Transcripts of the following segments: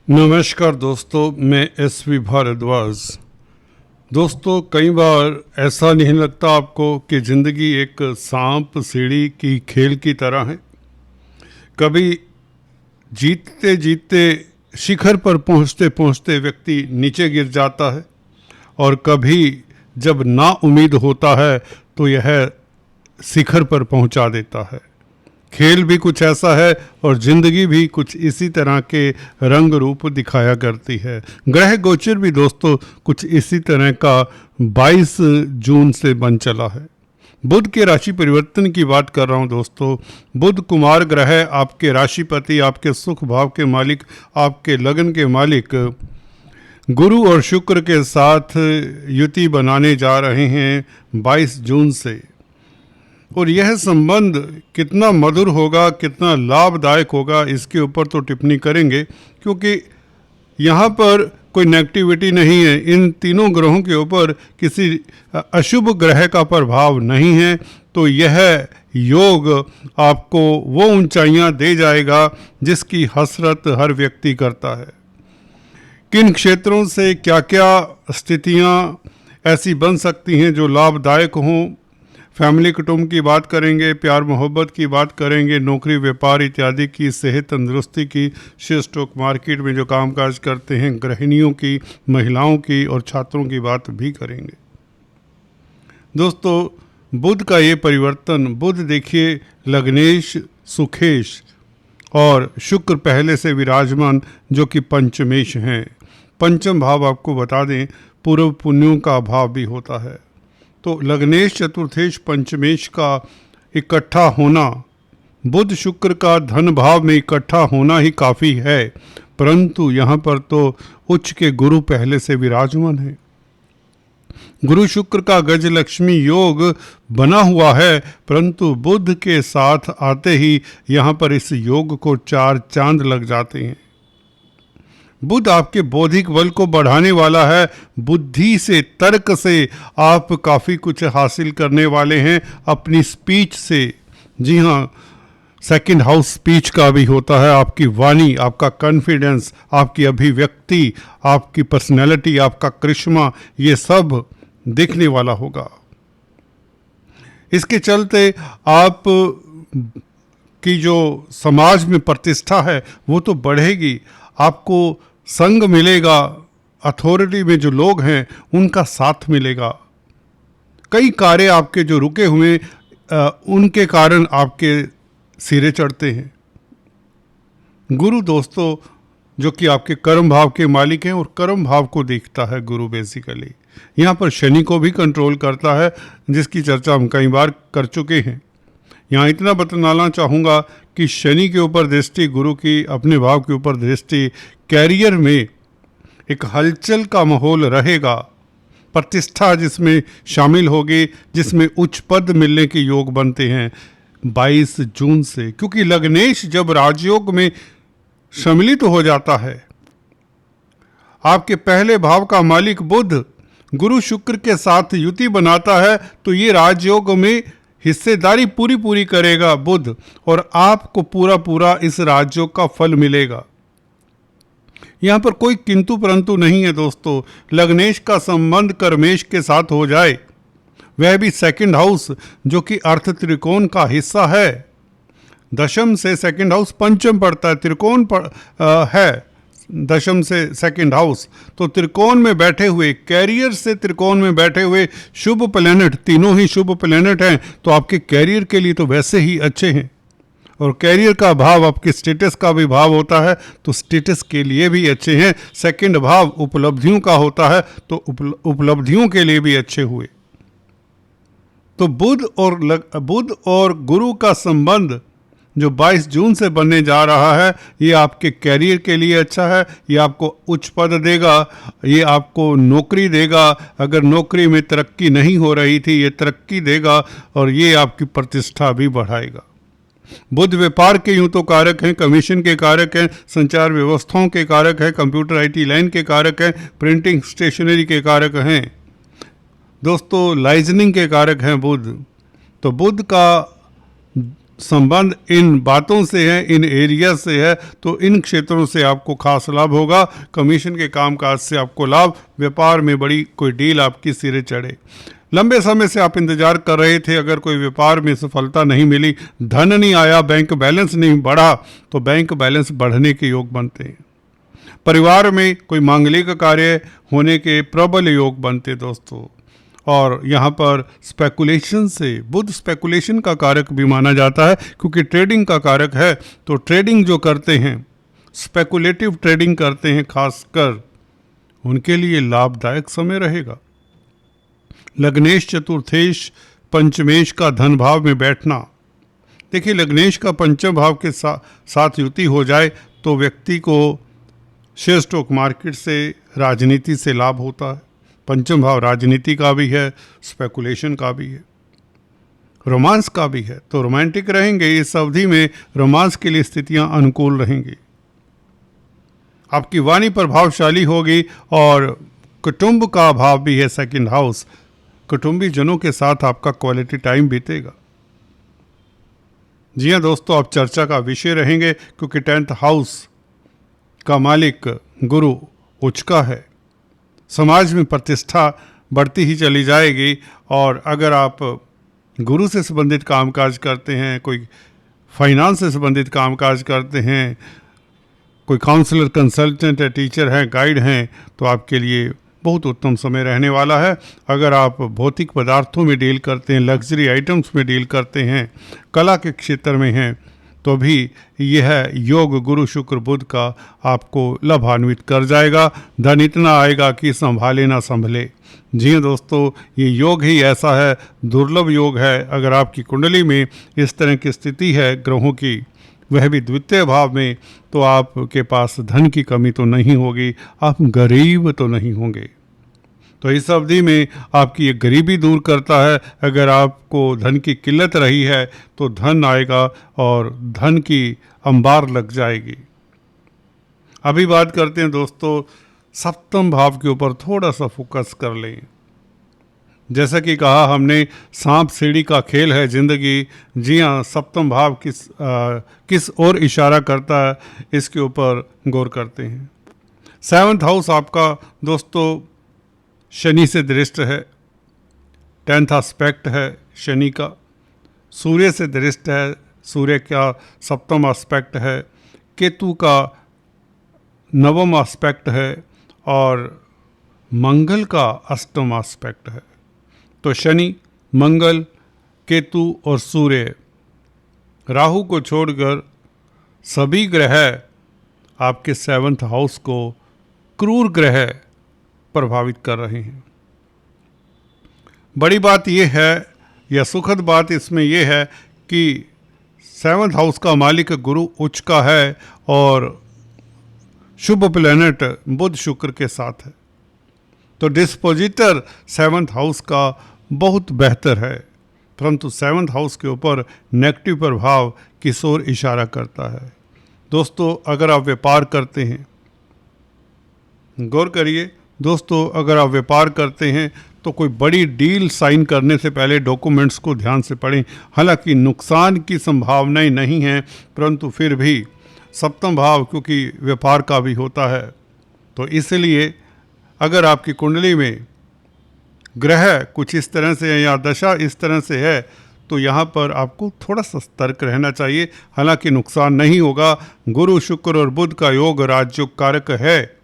नमस्कार दोस्तों, मैं एस.वी. भारद्वाज। दोस्तों, कई बार ऐसा नहीं लगता आपको कि ज़िंदगी एक सांप सीढ़ी की खेल की तरह है। कभी जीतते जीतते शिखर पर पहुंचते पहुंचते व्यक्ति नीचे गिर जाता है और कभी जब ना उम्मीद होता है तो यह शिखर पर पहुंचा देता है। खेल भी कुछ ऐसा है और ज़िंदगी भी कुछ इसी तरह के रंग रूप दिखाया करती है। ग्रह गोचर भी दोस्तों कुछ इसी तरह का 22 जून से बन चला है। बुध के राशि परिवर्तन की बात कर रहा हूं दोस्तों। बुध कुमार ग्रह आपके राशिपति, आपके सुख भाव के मालिक, आपके लगन के मालिक गुरु और शुक्र के साथ युति बनाने जा रहे हैं 22 जून से। और यह संबंध कितना मधुर होगा, कितना लाभदायक होगा, इसके ऊपर तो टिप्पणी करेंगे, क्योंकि यहाँ पर कोई नेगेटिविटी नहीं है। इन तीनों ग्रहों के ऊपर किसी अशुभ ग्रह का प्रभाव नहीं है। तो यह योग आपको वो ऊंचाइयाँ दे जाएगा जिसकी हसरत हर व्यक्ति करता है। किन क्षेत्रों से क्या क्या स्थितियाँ ऐसी बन सकती हैं जो लाभदायक हों। फैमिली कुटुंब की बात करेंगे, प्यार मोहब्बत की बात करेंगे, नौकरी व्यापार इत्यादि की, सेहत तंदुरुस्ती की, शेयर स्टॉक मार्केट में जो कामकाज करते हैं, गृहिणियों की, महिलाओं की और छात्रों की बात भी करेंगे। दोस्तों, बुध का ये परिवर्तन, बुध देखिए लग्नेश सुखेश और शुक्र पहले से विराजमान जो कि पंचमेश हैं। पंचम भाव आपको बता दें पूर्व पुण्यों का भाव भी होता है। तो लग्नेश चतुर्थेश पंचमेश का इकट्ठा होना, बुध शुक्र का धन भाव में इकट्ठा होना ही काफ़ी है। परंतु यहाँ पर तो उच्च के गुरु पहले से विराजमान है। गुरु शुक्र का गज लक्ष्मी योग बना हुआ है, परंतु बुध के साथ आते ही यहाँ पर इस योग को 4 चांद लग जाते हैं। बुध आपके बौद्धिक बल को बढ़ाने वाला है। बुद्धि से, तर्क से आप काफ़ी कुछ हासिल करने वाले हैं अपनी स्पीच से। जी हाँ, सेकंड हाउस स्पीच का भी होता है। आपकी वाणी, आपका कॉन्फिडेंस, आपकी अभिव्यक्ति, आपकी पर्सनैलिटी, आपका करिश्मा, ये सब दिखने वाला होगा। इसके चलते आप की जो समाज में प्रतिष्ठा है वो तो बढ़ेगी। आपको संग मिलेगा, अथॉरिटी में जो लोग हैं उनका साथ मिलेगा। कई कार्य आपके जो रुके हुए उनके कारण आपके सिरे चढ़ते हैं। गुरु दोस्तों जो कि आपके कर्म भाव के मालिक हैं और कर्म भाव को देखता है गुरु बेसिकली। यहाँ पर शनि को भी कंट्रोल करता है, जिसकी चर्चा हम कई बार कर चुके हैं। यहाँ इतना बतलाना चाहूँगा कि शनि के ऊपर दृष्टि, गुरु की अपने भाव के ऊपर दृष्टि, कैरियर में एक हलचल का माहौल रहेगा। प्रतिष्ठा जिसमें शामिल होगी, जिसमें उच्च पद मिलने के योग बनते हैं 22 जून से। क्योंकि लग्नेश जब राजयोग में सम्मिलित हो जाता है, आपके पहले भाव का मालिक बुध गुरु शुक्र के साथ युति बनाता है, तो ये राजयोग में हिस्सेदारी पूरी करेगा बुध, और आपको पूरा इस राजयोग का फल मिलेगा। यहाँ पर कोई किंतु परंतु नहीं है दोस्तों। लग्नेश का संबंध कर्मेश के साथ हो जाए, वह भी सेकंड हाउस जो कि अर्थ त्रिकोण का हिस्सा है। दशम से सेकंड हाउस पंचम पड़ता है, त्रिकोण है दशम से सेकंड हाउस। तो त्रिकोण में बैठे हुए, कैरियर से त्रिकोण में बैठे हुए शुभ प्लैनेट, तीनों ही शुभ प्लैनेट हैं, तो आपके कैरियर के लिए तो वैसे ही अच्छे हैं। और कैरियर का भाव आपके स्टेटस का भी भाव होता है, तो स्टेटस के लिए भी अच्छे हैं। सेकंड भाव उपलब्धियों का होता है, तो उपलब्धियों के लिए भी अच्छे हुए। तो बुध और गुरु का संबंध जो 22 जून से बनने जा रहा है, ये आपके कैरियर के लिए अच्छा है। ये आपको उच्च पद देगा, ये आपको नौकरी देगा। अगर नौकरी में तरक्की नहीं हो रही थी, ये तरक्की देगा, और ये आपकी प्रतिष्ठा भी बढ़ाएगा। बुध व्यापार के यूं तो कारक हैं, कमीशन के कारक हैं, संचार व्यवस्थाओं के कारक हैं, कंप्यूटर IT लाइन के कारक हैं, प्रिंटिंग स्टेशनरी के कारक हैं दोस्तों, लाइजनिंग के कारक हैं बुध। तो बुध का संबंध इन बातों से है, इन एरिया से है, तो इन क्षेत्रों से आपको खास लाभ होगा। कमीशन के कामकाज से आपको लाभ, व्यापार में बड़ी कोई डील आपकी सिरे चढ़े। लंबे समय से आप इंतजार कर रहे थे, अगर कोई व्यापार में सफलता नहीं मिली, धन नहीं आया, बैंक बैलेंस नहीं बढ़ा, तो बैंक बैलेंस बढ़ने के योग बनते हैं। परिवार में कोई मांगलिक कार्य होने के प्रबल योग बनते दोस्तों। और यहाँ पर स्पेकुलेशन से, बुध स्पेकुलेशन का कारक भी माना जाता है क्योंकि ट्रेडिंग का कारक है। तो ट्रेडिंग जो करते हैं, स्पेकुलेटिव ट्रेडिंग करते हैं खासकर, उनके लिए लाभदायक समय रहेगा। लग्नेश चतुर्थेश पंचमेश का धन भाव में बैठना, देखिए लग्नेश का पंचम भाव के साथ युति हो जाए तो व्यक्ति को शेयर स्टॉक मार्केट से, राजनीति से लाभ होता है। पंचम भाव राजनीति का भी है, स्पेकुलेशन का भी है, रोमांस का भी है। तो रोमांटिक रहेंगे इस अवधि में, रोमांस के लिए स्थितियां अनुकूल रहेंगी। आपकी वाणी प्रभावशाली होगी और कुटुंब का भाव भी है सेकंड हाउस, कुटुंबी जनों के साथ आपका क्वालिटी टाइम बीतेगा। जी हाँ दोस्तों, आप चर्चा का विषय रहेंगे क्योंकि 10th हाउस का मालिक गुरु उच्च का है। समाज में प्रतिष्ठा बढ़ती ही चली जाएगी। और अगर आप गुरु से संबंधित कामकाज करते हैं, कोई फाइनेंस से संबंधित कामकाज करते हैं, कोई काउंसलर, कंसल्टेंट है, टीचर हैं, गाइड हैं, तो आपके लिए बहुत उत्तम समय रहने वाला है। अगर आप भौतिक पदार्थों में डील करते हैं, लग्जरी आइटम्स में डील करते हैं, कला के क्षेत्र में हैं, तो भी यह योग गुरु शुक्र बुध का आपको लाभान्वित कर जाएगा। धन इतना आएगा कि संभाले ना संभले। जी हाँ दोस्तों, ये योग ही ऐसा है, दुर्लभ योग है। अगर आपकी कुंडली में इस तरह की स्थिति है ग्रहों की, वह भी द्वितीय भाव में, तो आपके पास धन की कमी तो नहीं होगी, आप गरीब तो नहीं होंगे। तो इस अवधि में आपकी ये गरीबी दूर करता है। अगर आपको धन की किल्लत रही है तो धन आएगा और धन की अंबार लग जाएगी। अभी बात करते हैं दोस्तों, सप्तम भाव के ऊपर थोड़ा सा फोकस कर लें। जैसा कि कहा हमने, सांप सीढ़ी का खेल है जिंदगी। जी हाँ, सप्तम भाव किस ओर इशारा करता है, इसके ऊपर गौर करते हैं। 7th हाउस आपका दोस्तों शनि से दृष्ट है, 10th एस्पेक्ट है शनि का। सूर्य से दृष्ट है, सूर्य का सप्तम एस्पेक्ट है। केतु का 9वां एस्पेक्ट है और मंगल का 8वां एस्पेक्ट है। तो शनि, मंगल, केतु और सूर्य, राहु को छोड़कर सभी ग्रह आपके 7th हाउस को क्रूर ग्रह प्रभावित कर रहे हैं। बड़ी बात यह है, या सुखद बात इसमें यह है कि 7th हाउस का मालिक गुरु उच्च का है और शुभ प्लैनेट बुध शुक्र के साथ है। तो डिस्पोजिटर 7th हाउस का बहुत बेहतर है, परंतु 7th हाउस के ऊपर नेगेटिव प्रभाव किस ओर इशारा करता है। दोस्तों अगर आप व्यापार करते हैं, गौर करिए दोस्तों, अगर आप व्यापार करते हैं तो कोई बड़ी डील साइन करने से पहले डॉक्यूमेंट्स को ध्यान से पढ़ें। हालांकि नुकसान की संभावनाएं नहीं हैं, परंतु फिर भी सप्तम भाव क्योंकि व्यापार का भी होता है, तो इसलिए अगर आपकी कुंडली में ग्रह कुछ इस तरह से है या दशा इस तरह से है, तो यहाँ पर आपको थोड़ा सा सतर्क रहना चाहिए। हालांकि नुकसान नहीं होगा। गुरु शुक्र और बुध का योग राजयोग कारक है।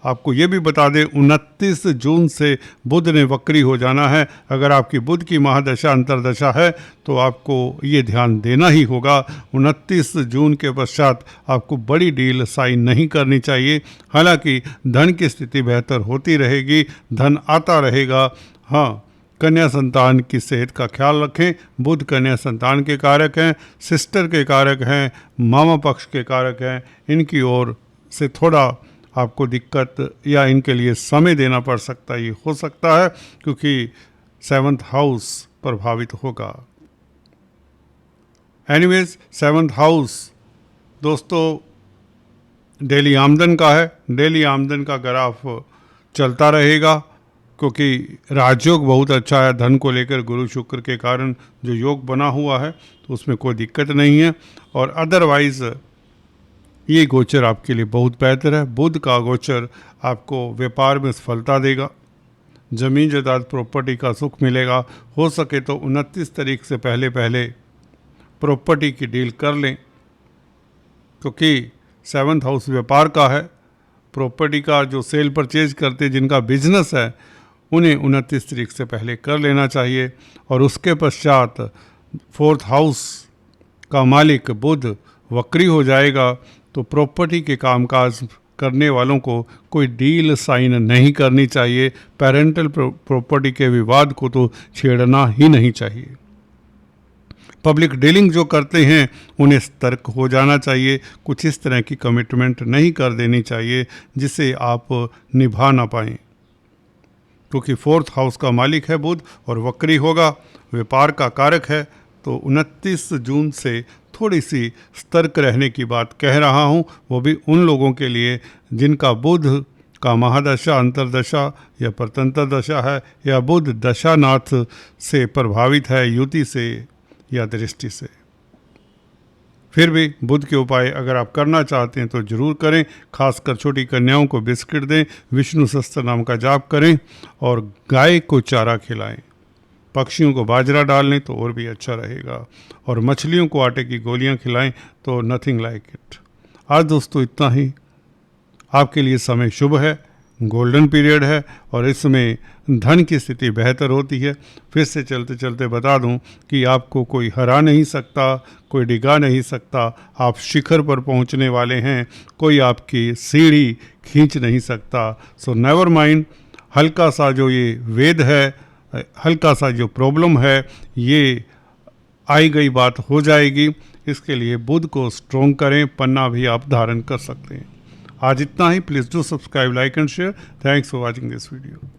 आपको ये भी बता दें 29 जून से बुध ने वक्री हो जाना है। अगर आपकी बुध की महादशा अंतरदशा है तो आपको ये ध्यान देना ही होगा, 29 जून के पश्चात आपको बड़ी डील साइन नहीं करनी चाहिए। हालांकि धन की स्थिति बेहतर होती रहेगी, धन आता रहेगा। हाँ, कन्या संतान की सेहत का ख्याल रखें। बुध कन्या संतान के कारक हैं, सिस्टर के कारक हैं, मामा पक्ष के कारक हैं। इनकी ओर से थोड़ा आपको दिक्कत या इनके लिए समय देना पड़ सकता है, ये हो सकता है क्योंकि 7th हाउस प्रभावित होगा। एनीवेज 7th हाउस दोस्तों डेली आमदन का है। डेली आमदन का ग्राफ चलता रहेगा क्योंकि राजयोग बहुत अच्छा है, धन को लेकर गुरु शुक्र के कारण जो योग बना हुआ है तो उसमें कोई दिक्कत नहीं है। और अदरवाइज़ ये गोचर आपके लिए बहुत बेहतर है। बुध का गोचर आपको व्यापार में सफलता देगा, ज़मीन जायदाद प्रॉपर्टी का सुख मिलेगा। हो सके तो 29 तारीख से पहले पहले प्रॉपर्टी की डील कर लें, क्योंकि 7th हाउस व्यापार का है। प्रॉपर्टी का जो सेल परचेज करते जिनका बिजनेस है उन्हें 29 तारीख से पहले कर लेना चाहिए। और उसके पश्चात 4th हाउस का मालिक बुध वक्री हो जाएगा, तो प्रॉपर्टी के कामकाज करने वालों को कोई डील साइन नहीं करनी चाहिए। पेरेंटल प्रॉपर्टी के विवाद को तो छेड़ना ही नहीं चाहिए। पब्लिक डीलिंग जो करते हैं उन्हें सतर्क हो जाना चाहिए। कुछ इस तरह की कमिटमेंट नहीं कर देनी चाहिए जिसे आप निभा ना पाएँ, क्योंकि 4th हाउस का मालिक है बुध और वक्री होगा, व्यापार का कारक है। तो 29 जून से थोड़ी सी सतर्क रहने की बात कह रहा हूँ, वो भी उन लोगों के लिए जिनका बुध का महादशा, अंतरदशा या परतंत्र दशा है, या बुध दशानाथ से प्रभावित है, युति से या दृष्टि से। फिर भी बुध के उपाय अगर आप करना चाहते हैं तो जरूर करें। खासकर छोटी कन्याओं को बिस्किट दें, विष्णु सहस्त्र नाम का जाप करें और गाय को चारा खिलाएं। पक्षियों को बाजरा डाल लें तो और भी अच्छा रहेगा, और मछलियों को आटे की गोलियां खिलाएं तो नथिंग लाइक इट। आज दोस्तों इतना ही। आपके लिए समय शुभ है, गोल्डन पीरियड है, और इसमें धन की स्थिति बेहतर होती है। फिर से चलते चलते बता दूं कि आपको कोई हरा नहीं सकता, कोई डिगा नहीं सकता। आप शिखर पर पहुंचने वाले हैं, कोई आपकी सीढ़ी खींच नहीं सकता। सो नेवर माइंड, हल्का सा जो ये वेद है, हल्का सा जो प्रॉब्लम है, ये आई गई बात हो जाएगी। इसके लिए बुध को स्ट्रॉन्ग करें, पन्ना भी आप धारण कर सकते हैं। आज इतना ही। Please do subscribe, like and share. Thanks for watching this video.